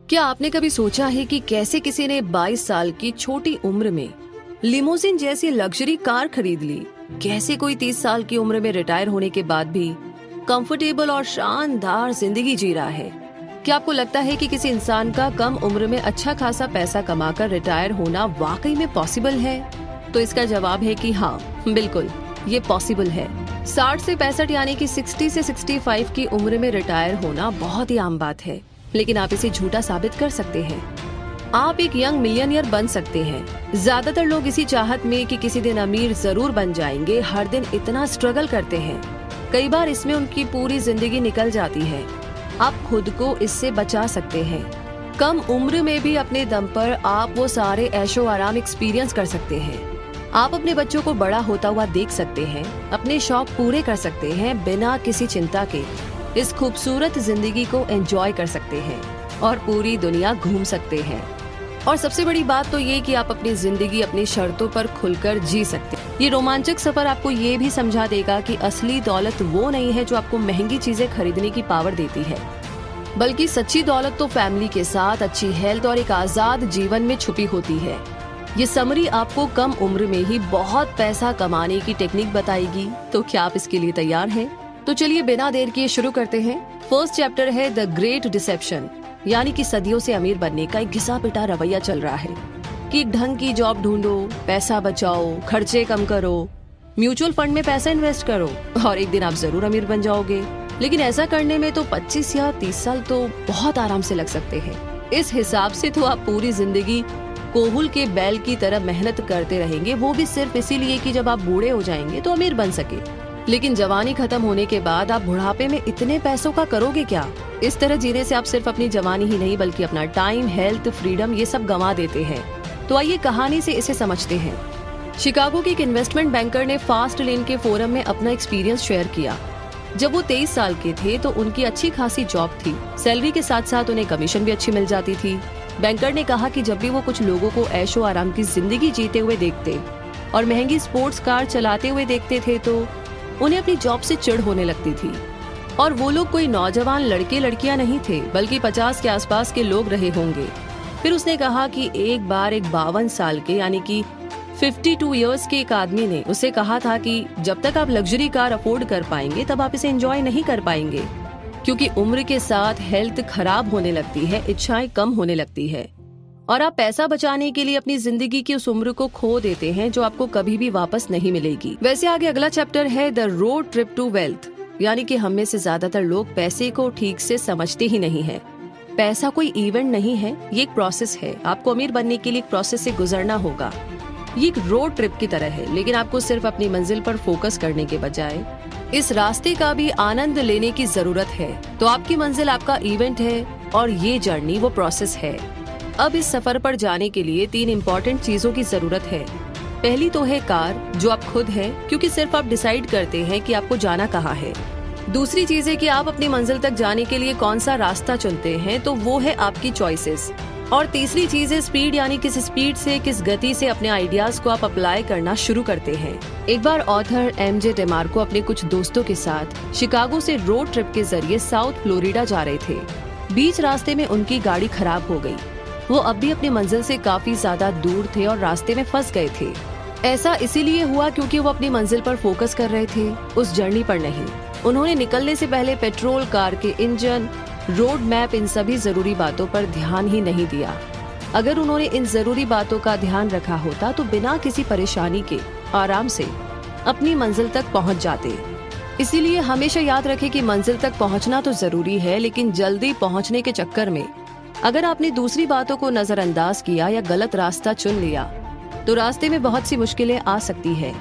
क्या आपने कभी सोचा है कि कैसे किसी ने 22 साल की छोटी उम्र में लिमोजिन जैसी लग्जरी कार खरीद ली? कैसे कोई 30 साल की उम्र में रिटायर होने के बाद भी कंफर्टेबल और शानदार जिंदगी जी रहा है? क्या आपको लगता है कि किसी इंसान का कम उम्र में अच्छा खासा पैसा कमाकर रिटायर होना वाकई में पॉसिबल है? तो इसका जवाब है कि हाँ, बिल्कुल ये पॉसिबल है। 60 से 65 यानी कि 60 से 65 की उम्र में रिटायर होना बहुत ही आम बात है, लेकिन आप इसे झूठा साबित कर सकते हैं। आप एक यंग मिलियनियर बन सकते हैं। ज्यादातर लोग इसी चाहत में कि किसी दिन अमीर जरूर बन जाएंगे, हर दिन इतना स्ट्रगल करते हैं। कई बार इसमें उनकी पूरी जिंदगी निकल जाती है। आप खुद को इससे बचा सकते हैं। कम उम्र में भी अपने दम पर आप वो सारे ऐशो आराम एक्सपीरियंस कर सकते हैं। आप अपने बच्चों को बड़ा होता हुआ देख सकते हैं, अपने शौक पूरे कर सकते हैं बिना किसी चिंता के। इस खूबसूरत जिंदगी को एंजॉय कर सकते हैं और पूरी दुनिया घूम सकते हैं। और सबसे बड़ी बात तो ये कि आप अपनी जिंदगी अपनी शर्तों पर खुलकर जी सकते हैं। ये रोमांचक सफर आपको ये भी समझा देगा कि असली दौलत वो नहीं है जो आपको महंगी चीजें खरीदने की पावर देती है, बल्कि सच्ची दौलत तो फैमिली के साथ अच्छी हेल्थ और एक आजाद जीवन में छुपी होती है। ये समरी आपको कम उम्र में ही बहुत पैसा कमाने की टेक्निक बताएगी। तो क्या आप इसके लिए तैयार हैं? तो चलिए बिना देर किए शुरू करते हैं। फर्स्ट चैप्टर है द ग्रेट डिसेप्शन, यानी कि सदियों से अमीर बनने का एक घिसा पिटा रवैया चल रहा है कि ढंग की जॉब ढूंढो, पैसा बचाओ, खर्चे कम करो, म्यूचुअल फंड में पैसा इन्वेस्ट करो और एक दिन आप जरूर अमीर बन जाओगे। लेकिन ऐसा करने में तो 25 या 30 साल तो बहुत आराम से लग सकते हैं। इस हिसाब से तो आप पूरी जिंदगी कोहुल के बैल की तरह मेहनत करते रहेंगे, वो भी सिर्फ इसीलिए कि जब आप बूढ़े हो जाएंगे तो अमीर बन सके। लेकिन जवानी खत्म होने के बाद आप बुढ़ापे में इतने पैसों का करोगे क्या? इस तरह जीने से आप सिर्फ अपनी जवानी ही नहीं बल्कि अपना टाइम, हेल्थ, फ्रीडम ये सब गंवा देते हैं। तो आइए कहानी से इसे समझते हैं। शिकागो के एक इन्वेस्टमेंट बैंकर ने फास्ट लेन के फोरम में अपना एक्सपीरियंस शेयर किया। जब वो 23 साल के थे तो उनकी अच्छी खासी जॉब थी। सैलरी के साथ साथ उन्हें कमीशन भी अच्छी मिल जाती थी। बैंकर ने कहा कि जब भी वो कुछ लोगों को ऐशो आराम की जिंदगी जीते हुए देखते और महंगी स्पोर्ट्स कार चलाते हुए देखते थे तो उन्हें अपनी जॉब से चिढ़ होने लगती थी। और वो लोग कोई नौजवान लड़के लड़कियां नहीं थे, बल्कि 50 के आसपास के लोग रहे होंगे। फिर उसने कहा कि एक बार एक 52 साल के यानी कि 52 इयर्स के एक आदमी ने उसे कहा था कि जब तक आप लग्जरी कार अफोर्ड कर पाएंगे तब आप इसे एंजॉय नहीं कर पाएंगे, क्योंकि उम्र के साथ हेल्थ खराब होने लगती है, इच्छाएं कम होने लगती है और आप पैसा बचाने के लिए अपनी जिंदगी की उस उम्र को खो देते हैं जो आपको कभी भी वापस नहीं मिलेगी। वैसे आगे अगला चैप्टर है the road trip to wealth, यानी कि हम में से ज्यादातर लोग पैसे को ठीक से समझते ही नहीं है। पैसा कोई इवेंट नहीं है, ये एक प्रोसेस है। आपको अमीर बनने के लिए एक प्रोसेस से गुजरना होगा। ये एक रोड ट्रिप की तरह है, लेकिन आपको सिर्फ अपनी मंजिल पर फोकस करने के बजाय इस रास्ते का भी आनंद लेने की जरूरत है। तो आपकी मंजिल आपका इवेंट है और ये जर्नी वो प्रोसेस है। अब इस सफर पर जाने के लिए 3 इम्पोर्टेंट चीजों की जरूरत है। पहली तो है कार, जो आप खुद हैं, क्योंकि सिर्फ आप डिसाइड करते हैं कि आपको जाना कहाँ है। दूसरी चीज है कि आप अपनी मंजिल तक जाने के लिए कौन सा रास्ता चुनते हैं, तो वो है आपकी चॉइसेस। और तीसरी चीज है स्पीड, यानी किस स्पीड से, किस गति से अपने आइडियाज को आप अप्लाई करना शुरू करते हैं। एक बार ऑथर एमजे डेमार्को अपने कुछ दोस्तों के साथ शिकागो से रोड ट्रिप के जरिए साउथ फ्लोरिडा जा रहे थे। बीच रास्ते में उनकी गाड़ी खराब हो गई। वो अब भी अपनी मंजिल से काफी ज्यादा दूर थे और रास्ते में फंस गए थे। ऐसा इसीलिए हुआ क्योंकि वो अपनी मंजिल पर फोकस कर रहे थे, उस जर्नी पर नहीं। उन्होंने निकलने से पहले पेट्रोल, कार के इंजन, रोड मैप, इन सभी जरूरी बातों पर ध्यान ही नहीं दिया। अगर उन्होंने इन जरूरी बातों का ध्यान रखा होता तो बिना किसी परेशानी के आराम से अपनी मंजिल तक पहुंच जाते। इसीलिए हमेशा याद रखें कि मंजिल तक पहुंचना तो जरूरी है, लेकिन जल्दी पहुंचने के चक्कर में अगर आपने दूसरी बातों को नजरअंदाज किया या गलत रास्ता चुन लिया तो रास्ते में बहुत सी मुश्किलें आ सकती है।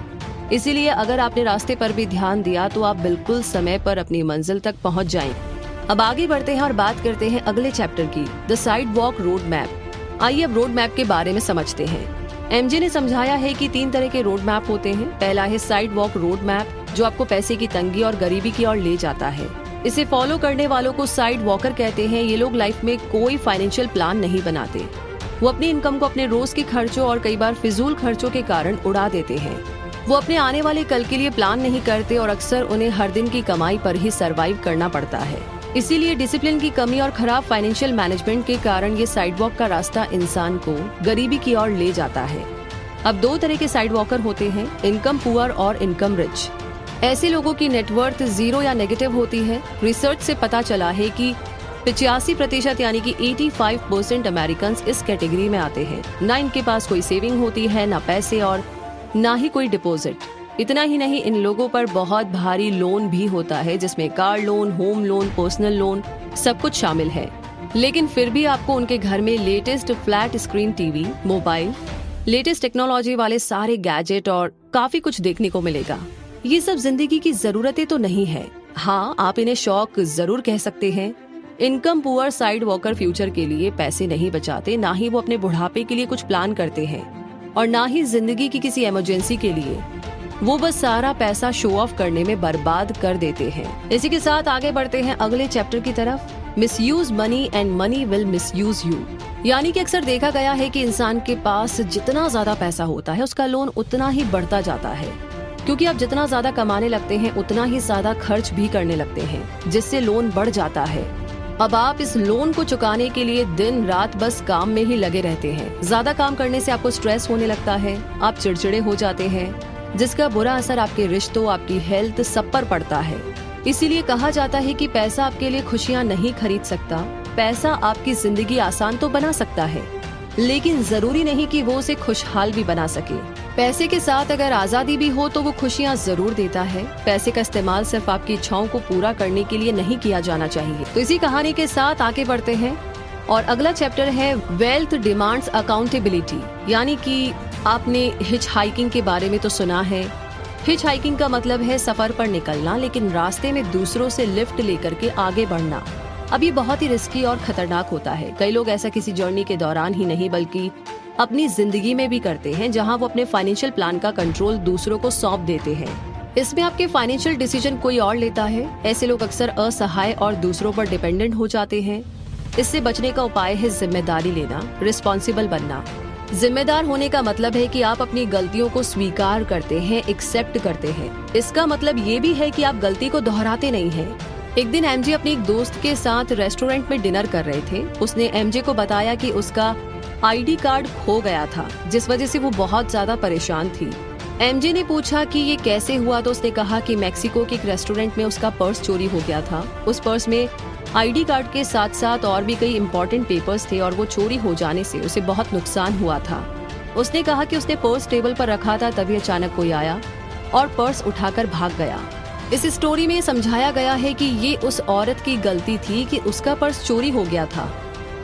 इसीलिए अगर आपने रास्ते पर भी ध्यान दिया तो आप बिल्कुल समय पर अपनी मंजिल तक पहुंच जाएंगे। अब आगे बढ़ते हैं और बात करते हैं अगले चैप्टर की, the side walk road map. आइए अब रोड मैप के बारे में समझते हैं। एमजे ने समझाया है कि 3 तरह के रोड मैप होते हैं। पहला है साइड वॉक रोड मैप, जो आपको पैसे की तंगी और गरीबी की ओर ले जाता है। इसे फॉलो करने वालों को साइड वॉकर कहते हैं। ये लोग लाइफ में कोई फाइनेंशियल प्लान नहीं बनाते। वो अपनी इनकम को अपने रोज के खर्चों और कई बार फिजूल खर्चों के कारण उड़ा देते हैं। वो अपने आने वाले कल के लिए प्लान नहीं करते और अक्सर उन्हें हर दिन की कमाई पर ही सरवाइव करना पड़ता है। इसीलिए डिसिप्लिन की कमी और खराब फाइनेंशियल मैनेजमेंट के कारण ये साइडवॉक का रास्ता इंसान को गरीबी की ओर ले जाता है। अब 2 तरह के साइड वॉकर होते हैं, इनकम पुअर और इनकम रिच। ऐसे लोगों की नेटवर्थ 0 या नेगेटिव होती है। रिसर्च से पता चला है कि 85% यानी कि 85% अमेरिकन इस कैटेगरी में आते हैं। ना इनके पास कोई सेविंग होती है, ना पैसे और ना ही कोई डिपॉजिट। इतना ही नहीं, इन लोगों पर बहुत भारी लोन भी होता है, जिसमें car loan, home loan, personal loan सब कुछ शामिल है। लेकिन फिर भी आपको उनके घर में latest flat screen TV, mobile, latest technology वाले सारे गैजेट और काफी कुछ देखने को मिलेगा। ये सब जिंदगी की जरूरतें तो नहीं है। हाँ, आप इन्हें शौक जरूर कह सकते हैं। Income poor side walker future के लिए पैसे नहीं बचाते, ना ही वो अपने बुढ़ापे के लिए कुछ प्लान करते हैं और ना ही जिंदगी की किसी इमरजेंसी के लिए। वो बस सारा पैसा शो ऑफ करने में बर्बाद कर देते हैं। इसी के साथ आगे बढ़ते हैं अगले चैप्टर की तरफ, misuse money and money will misuse you. यानी कि अक्सर देखा गया है कि इंसान के पास जितना ज्यादा पैसा होता है उसका लोन उतना ही बढ़ता जाता है, क्योंकि आप जितना ज्यादा कमाने लगते हैं उतना ही ज्यादा खर्च भी करने लगते हैं, जिससे लोन बढ़ जाता है। अब आप इस लोन को चुकाने के लिए दिन रात बस काम में ही लगे रहते हैं। ज्यादा काम करने से आपको स्ट्रेस होने लगता है, आप चिड़चिड़े हो जाते हैं, जिसका बुरा असर आपके रिश्तों, आपकी हेल्थ सब पर पड़ता है। इसीलिए कहा जाता है कि पैसा आपके लिए खुशियाँ नहीं खरीद सकता। पैसा आपकी जिंदगी आसान तो बना सकता है, लेकिन जरूरी नहीं कि वो उसे खुशहाल भी बना सके। पैसे के साथ अगर आजादी भी हो तो वो खुशियाँ जरूर देता है। पैसे का इस्तेमाल सिर्फ आपकी इच्छाओं को पूरा करने के लिए नहीं किया जाना चाहिए। तो इसी कहानी के साथ आगे बढ़ते हैं और अगला चैप्टर है वेल्थ डिमांड्स अकाउंटेबिलिटी। यानी कि आपने हिच हाइकिंग के बारे में तो सुना है। हिच हाइकिंग का मतलब है सफर पर निकलना, लेकिन रास्ते में दूसरों से लिफ्ट लेकर के आगे बढ़ना। अब ये बहुत ही रिस्की और खतरनाक होता है। कई लोग ऐसा किसी जर्नी के दौरान ही नहीं बल्कि अपनी जिंदगी में भी करते हैं, जहां वो अपने फाइनेंशियल प्लान का कंट्रोल दूसरों को सौंप देते हैं। इसमें आपके फाइनेंशियल डिसीजन कोई और लेता है। ऐसे लोग अक्सर असहाय और दूसरों पर डिपेंडेंट हो जाते हैं। इससे बचने का उपाय है जिम्मेदारी लेना, रिस्पॉन्सिबल बनना। जिम्मेदार होने का मतलब है कि आप अपनी गलतियों को स्वीकार करते हैं, एक्सेप्ट करते हैं। इसका मतलब ये भी है कि आप गलती को दोहराते नहीं हैं। एक दिन एमजे अपनी एक दोस्त के साथ रेस्टोरेंट में डिनर कर रहे थे। उसने एमजे को बताया कि उसका आईडी कार्ड खो गया था, जिस वजह से वो बहुत ज्यादा परेशान थी। एमजे ने पूछा कि ये कैसे हुआ, तो उसने कहा कि मैक्सिको के एक रेस्टोरेंट में उसका पर्स चोरी हो गया था। उस पर्स में आईडी कार्ड के साथ साथ और भी कई इम्पोर्टेंट पेपर्स थे और वो चोरी हो जाने से उसे बहुत नुकसान हुआ था। उसने कहा कि उसने पर्स टेबल पर रखा था, तभी अचानक कोई आया और पर्स उठाकर भाग गया। इस स्टोरी में समझाया गया है कि ये उस औरत की गलती थी कि उसका पर्स चोरी हो गया था।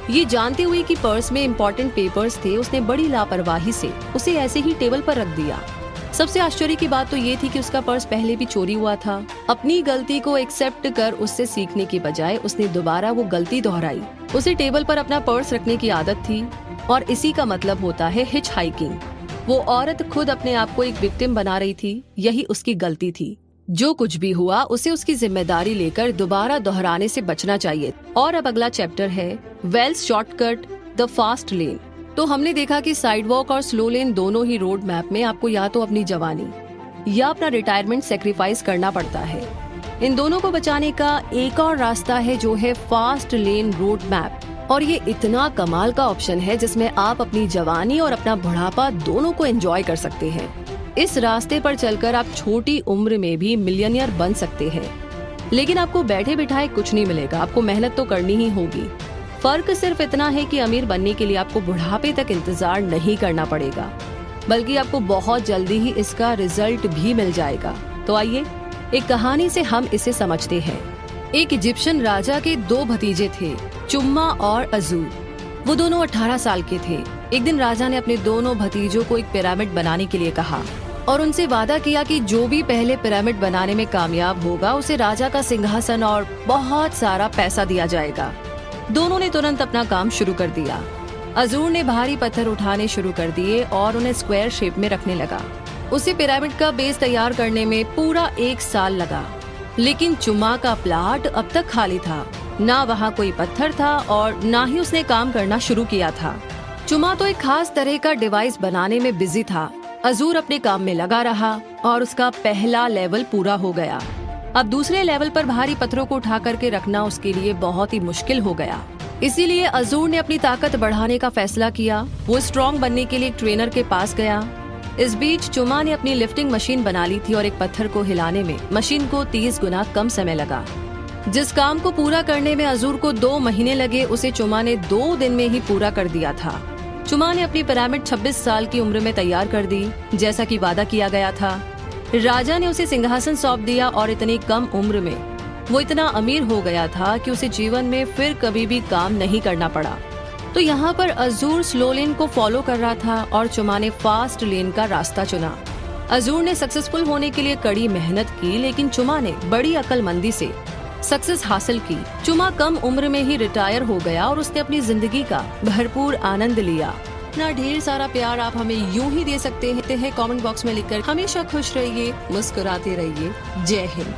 ये जानते हुए कि पर्स में इम्पोर्टेंट पेपर्स थे, उसने बड़ी लापरवाही से उसे ऐसे ही टेबल पर रख दिया। सबसे आश्चर्य की बात तो ये थी कि उसका पर्स पहले भी चोरी हुआ था। अपनी गलती को एक्सेप्ट कर उससे सीखने की बजाय उसने दोबारा वो गलती दोहराई। उसे टेबल पर अपना पर्स रखने की आदत थी और इसी का मतलब होता है हिच हाइकिंग। वो औरत खुद अपने आप को एक विक्टिम बना रही थी, यही उसकी गलती थी। जो कुछ भी हुआ उसे उसकी जिम्मेदारी लेकर दोबारा दोहराने से बचना चाहिए। और अब अगला चैप्टर है wealth shortcut the fast lane. तो हमने देखा कि साइड वॉक और स्लो लेन दोनों ही रोड मैप में आपको या तो अपनी जवानी या अपना रिटायरमेंट सेक्रीफाइस करना पड़ता है। इन दोनों को बचाने का एक और रास्ता है जो है फास्ट लेन रोड मैप। और ये इतना कमाल का ऑप्शन है जिसमें आप अपनी जवानी और अपना बुढ़ापा दोनों को एंजॉय कर सकते हैं। इस रास्ते पर चलकर आप छोटी उम्र में भी मिलियनियर बन सकते हैं, लेकिन आपको बैठे बिठाए कुछ नहीं मिलेगा। आपको मेहनत तो करनी ही होगी। फर्क सिर्फ इतना है कि अमीर बनने के लिए आपको बुढ़ापे तक इंतजार नहीं करना पड़ेगा, बल्कि आपको बहुत जल्दी ही इसका रिजल्ट भी मिल जाएगा। तो आइए एक कहानी से हम इसे समझते हैं। एक इजिप्शियन राजा के 2 भतीजे थे, चुम्मा और अजूर। वो दोनों 18 साल के थे। एक दिन राजा ने अपने दोनों भतीजों को एक पिरामिड बनाने के लिए कहा और उनसे वादा किया कि जो भी पहले पिरामिड बनाने में कामयाब होगा उसे राजा का सिंहासन और बहुत सारा पैसा दिया जाएगा। दोनों ने तुरंत अपना काम शुरू कर दिया। अजूर ने भारी पत्थर उठाने शुरू कर दिए और उन्हें स्क्वायर शेप में रखने लगा। उसे पिरामिड का बेस तैयार करने में पूरा 1 साल लगा। लेकिन चुम्मा का प्लाट अब तक खाली था। ना वहाँ कोई पत्थर था और ना ही उसने काम करना शुरू किया था। चुम्मा तो एक खास तरह का डिवाइस बनाने में बिजी था। अजूर अपने काम में लगा रहा और उसका पहला लेवल पूरा हो गया। अब दूसरे लेवल पर भारी पत्थरों को उठा करके रखना उसके लिए बहुत ही मुश्किल हो गया। इसीलिए अजूर ने अपनी ताकत बढ़ाने का फैसला किया। वो स्ट्रॉन्ग बनने के लिए एक ट्रेनर के पास गया। इस बीच चुमा ने अपनी लिफ्टिंग मशीन बना ली थी और एक पत्थर को हिलाने में मशीन को 30 गुना कम समय लगा। जिस काम को पूरा करने में अजूर को 2 महीने लगे, उसे चुमा ने 2 दिन में ही पूरा कर दिया था। चुमा ने अपनी पिरामिड 26 साल की उम्र में तैयार कर दी, जैसा कि वादा किया गया था। राजा ने उसे सिंहासन सौंप दिया और इतनी कम उम्र में वो इतना अमीर हो गया था कि उसे जीवन में फिर कभी भी काम नहीं करना पड़ा। तो यहाँ पर अजूर स्लो लेन को फॉलो कर रहा था और चुमा ने फास्ट लेन का रास्ता चुना। अजूर ने सक्सेसफुल होने के लिए कड़ी मेहनत की, लेकिन चुमा ने बड़ी अक्लमंदी से सक्सेस हासिल की। चुमा कम उम्र में ही रिटायर हो गया और उसने अपनी जिंदगी का भरपूर आनंद लिया। ना ढेर सारा प्यार आप हमें यूं ही दे सकते हैं कमेंट बॉक्स में लिखकर। हमेशा खुश रहिए, मुस्कुराते रहिए। जय हिंद।